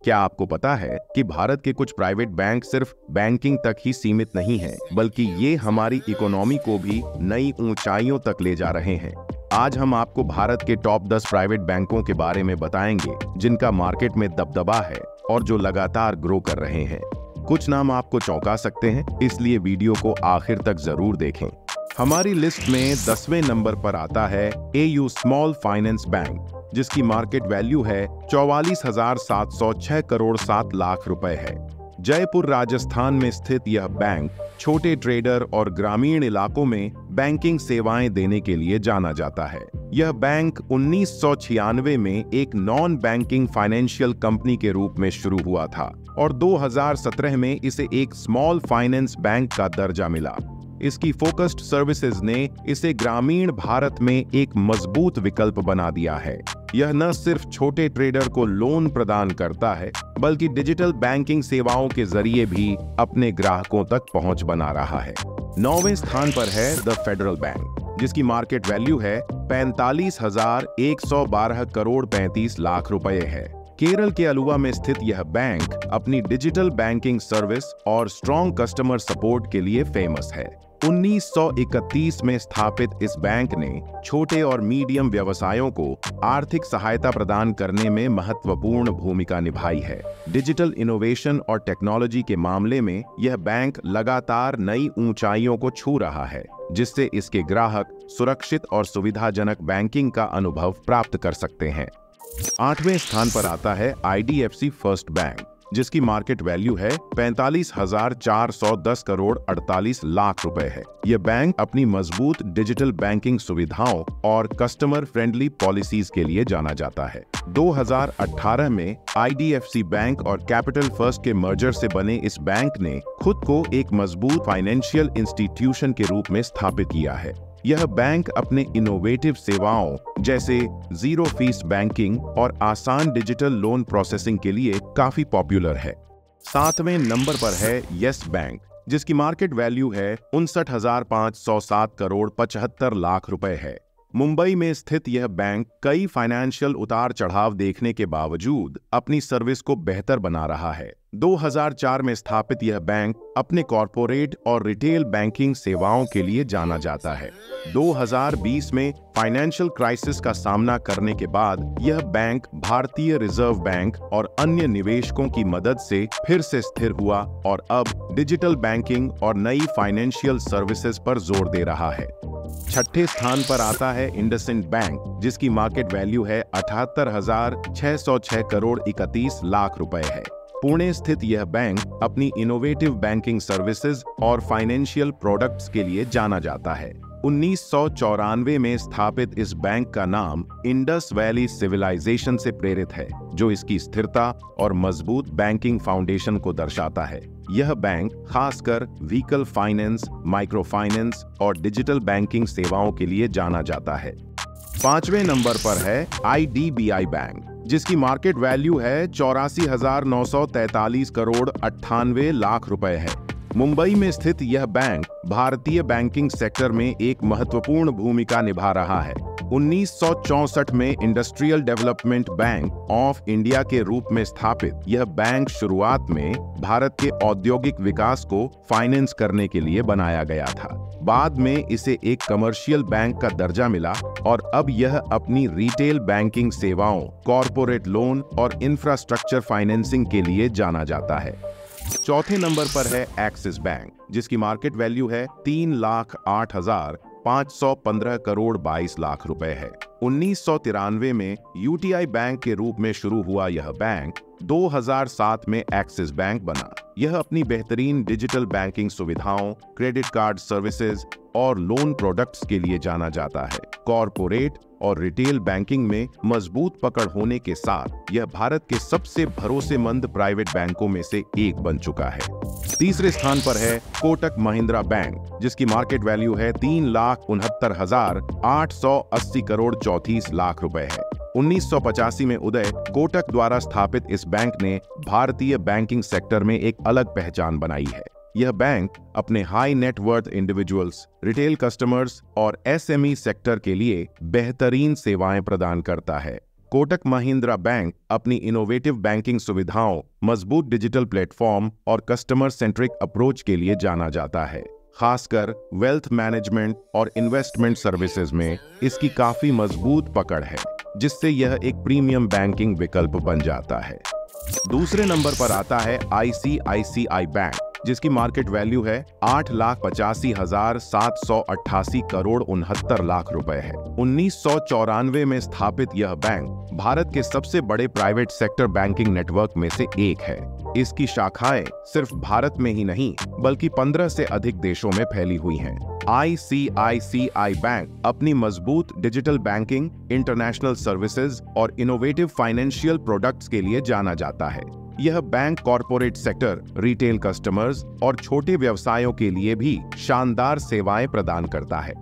क्या आपको पता है कि भारत के कुछ प्राइवेट बैंक सिर्फ बैंकिंग तक ही सीमित नहीं हैं, बल्कि ये हमारी इकोनॉमी को भी नई ऊंचाइयों तक ले जा रहे हैं। आज हम आपको भारत के टॉप 10 प्राइवेट बैंकों के बारे में बताएंगे, जिनका मार्केट में दबदबा है और जो लगातार ग्रो कर रहे हैं। कुछ नाम आपको चौंका सकते हैं, इसलिए वीडियो को आखिर तक जरूर देखें। हमारी लिस्ट में 10वें नंबर पर आता है AU स्मॉल फाइनेंस बैंक, जिसकी मार्केट वैल्यू है 44,706 करोड़ 7 लाख रुपए है। जयपुर राजस्थान में स्थित यह बैंक छोटे ट्रेडर और ग्रामीण इलाकों में बैंकिंग सेवाएं देने के लिए जाना जाता है। यह बैंक 1996 में एक नॉन बैंकिंग फाइनेंशियल कंपनी के रूप में शुरू हुआ था और 2017 में इसे एक स्मॉल फाइनेंस बैंक का दर्जा मिला। इसकी फोकस्ड सर्विसेज ने इसे ग्रामीण भारत में एक मजबूत विकल्प बना दिया है। यह न सिर्फ छोटे ट्रेडर को लोन प्रदान करता है, बल्कि डिजिटल बैंकिंग सेवाओं के जरिए भी अपने ग्राहकों तक पहुंच बना रहा है। 9वें स्थान पर है द फेडरल बैंक, जिसकी मार्केट वैल्यू है 45,112 करोड़ 35 लाख रुपए है। केरल के अलुवा में स्थित यह बैंक अपनी डिजिटल बैंकिंग सर्विस और स्ट्रॉन्ग कस्टमर सपोर्ट के लिए फेमस है। 1931 में स्थापित इस बैंक ने छोटे और मीडियम व्यवसायों को आर्थिक सहायता प्रदान करने में महत्वपूर्ण भूमिका निभाई है। डिजिटल इनोवेशन और टेक्नोलॉजी के मामले में यह बैंक लगातार नई ऊंचाइयों को छू रहा है, जिससे इसके ग्राहक सुरक्षित और सुविधाजनक बैंकिंग का अनुभव प्राप्त कर सकते हैं। 8वें स्थान पर आता है IDFC फर्स्ट बैंक, जिसकी मार्केट वैल्यू है 45,410 करोड़ 48 लाख रुपए है। यह बैंक अपनी मजबूत डिजिटल बैंकिंग सुविधाओं और कस्टमर फ्रेंडली पॉलिसीज के लिए जाना जाता है। 2018 में IDFC बैंक और कैपिटल फर्स्ट के मर्जर से बने इस बैंक ने खुद को एक मजबूत फाइनेंशियल इंस्टीट्यूशन के रूप में स्थापित किया है। यह बैंक अपने इनोवेटिव सेवाओं जैसे जीरो फीस बैंकिंग और आसान डिजिटल लोन प्रोसेसिंग के लिए काफी पॉपुलर है। 7वें नंबर पर है यस बैंक, जिसकी मार्केट वैल्यू है 59,507 करोड़ 75 लाख रुपए है। मुंबई में स्थित यह बैंक कई फाइनेंशियल उतार चढ़ाव देखने के बावजूद अपनी सर्विस को बेहतर बना रहा है। 2004 में स्थापित यह बैंक अपने कॉरपोरेट और रिटेल बैंकिंग सेवाओं के लिए जाना जाता है। 2020 में फाइनेंशियल क्राइसिस का सामना करने के बाद यह बैंक भारतीय रिजर्व बैंक और अन्य निवेशकों की मदद से फिर से स्थिर हुआ और अब डिजिटल बैंकिंग और नई फाइनेंशियल सर्विसेज पर जोर दे रहा है। 6ठे स्थान पर आता है इंडसइंड बैंक, जिसकी मार्केट वैल्यू है 78,606 करोड़ 31 लाख रुपए है। पुणे स्थित यह बैंक अपनी इनोवेटिव बैंकिंग सर्विसेज और फाइनेंशियल प्रोडक्ट्स के लिए जाना जाता है। 1994 में स्थापित इस बैंक का नाम इंडस वैली सिविलाइजेशन से प्रेरित है, जो इसकी स्थिरता और मजबूत बैंकिंग फाउंडेशन को दर्शाता है। यह बैंक खासकर व्हीकल फाइनेंस, माइक्रो फाइनेंस और डिजिटल बैंकिंग सेवाओं के लिए जाना जाता है। 5वें नंबर पर है IDBI बैंक, जिसकी मार्केट वैल्यू है 84,943 करोड़ 98 लाख रुपए है। मुंबई में स्थित यह बैंक भारतीय बैंकिंग सेक्टर में एक महत्वपूर्ण भूमिका निभा रहा है। 1964 में industrial development bank of India के रूप में स्थापित यह बैंक शुरुआत में भारत के औद्योगिक विकास को फाइनेंस करने के लिए बनाया गया था। बाद में इसे एक कमर्शियल बैंक का दर्जा मिला और अब यह अपनी रिटेल बैंकिंग सेवाओं, कॉरपोरेट लोन और इंफ्रास्ट्रक्चर फाइनेंसिंग के लिए जाना जाता है। चौथे नंबर पर है एक्सिस बैंक, जिसकी मार्केट वैल्यू है 3,08,515 करोड़ 22 लाख रुपए है। 1993 में UTI बैंक के रूप में शुरू हुआ यह बैंक 2007 में एक्सिस बैंक बना। यह अपनी बेहतरीन डिजिटल बैंकिंग सुविधाओं, क्रेडिट कार्ड सर्विसेज और लोन प्रोडक्ट्स के लिए जाना जाता है। कॉरपोरेट और रिटेल बैंकिंग में मजबूत पकड़ होने के साथ यह भारत के सबसे भरोसेमंद प्राइवेट बैंकों में से एक बन चुका है। तीसरे स्थान पर है कोटक महिंद्रा बैंक, जिसकी मार्केट वैल्यू है 3,69,880 करोड़ 34 लाख रुपए है। 1985 में उदय कोटक द्वारा स्थापित इस बैंक ने भारतीय बैंकिंग सेक्टर में एक अलग पहचान बनाई है। यह बैंक अपने high net worth individuals, retail customers और SME सेक्टर के लिए बेहतरीन सेवाएं प्रदान करता है। कोटक महिंद्रा बैंक अपनी इनोवेटिव बैंकिंग सुविधाओं, मजबूत डिजिटल प्लेटफॉर्म और कस्टमर सेंट्रिक अप्रोच के लिए जाना जाता है। खासकर वेल्थ मैनेजमेंट और इन्वेस्टमेंट सर्विसेज में इसकी काफी मजबूत पकड़ है, जिससे यह एक प्रीमियम बैंकिंग विकल्प बन जाता है। दूसरे नंबर पर आता है ICICI बैंक, जिसकी मार्केट वैल्यू है 8,85,788 करोड़ 69 लाख रुपए है। 1994 में स्थापित यह बैंक भारत के सबसे बड़े प्राइवेट सेक्टर बैंकिंग नेटवर्क में से एक है। इसकी शाखाएं सिर्फ भारत में ही नहीं बल्कि 15 से अधिक देशों में फैली हुई हैं। ICICI बैंक अपनी मजबूत डिजिटल बैंकिंग, इंटरनेशनल सर्विसेज और इनोवेटिव फाइनेंशियल प्रोडक्ट्स के लिए जाना जाता है। यह bank corporate sector, retail customers और छोटे व्यवसायों के लिए भी शानदार सेवाएं प्रदान करता है।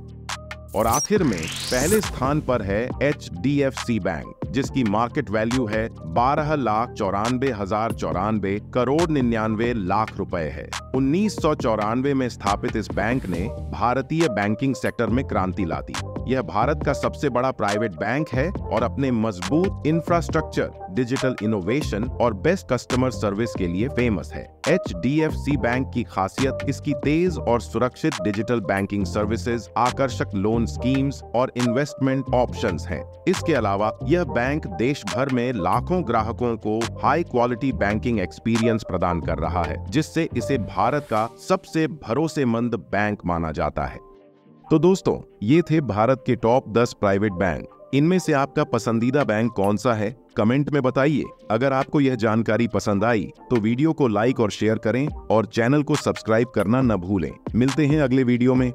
और आखिर में पहले स्थान पर है HDFC बैंक, जिसकी मार्केट वैल्यू है 12,94,094 करोड़ 99 लाख रुपए है। 1994 में स्थापित इस बैंक ने भारतीय बैंकिंग सेक्टर में क्रांति ला दी। यह भारत का सबसे बड़ा प्राइवेट बैंक है और अपने मजबूत इंफ्रास्ट्रक्चर, डिजिटल इनोवेशन और बेस्ट कस्टमर सर्विस के लिए फेमस है। HDFC बैंक की खासियत इसकी तेज और सुरक्षित डिजिटल बैंकिंग सर्विसेज, आकर्षक लोन स्कीम्स और इन्वेस्टमेंट ऑप्शंस हैं। इसके अलावा यह बैंक देश भर में लाखों ग्राहकों को हाई क्वालिटी बैंकिंग एक्सपीरियंस प्रदान कर रहा है, जिससे इसे भारत का सबसे भरोसेमंद बैंक माना जाता है। तो दोस्तों, ये थे भारत के टॉप 10 प्राइवेट बैंक। इनमें से आपका पसंदीदा बैंक कौन सा है? कमेंट में बताइए। अगर आपको यह जानकारी पसंद आई तो वीडियो को लाइक और शेयर करें और चैनल को सब्सक्राइब करना न भूलें। मिलते हैं अगले वीडियो में।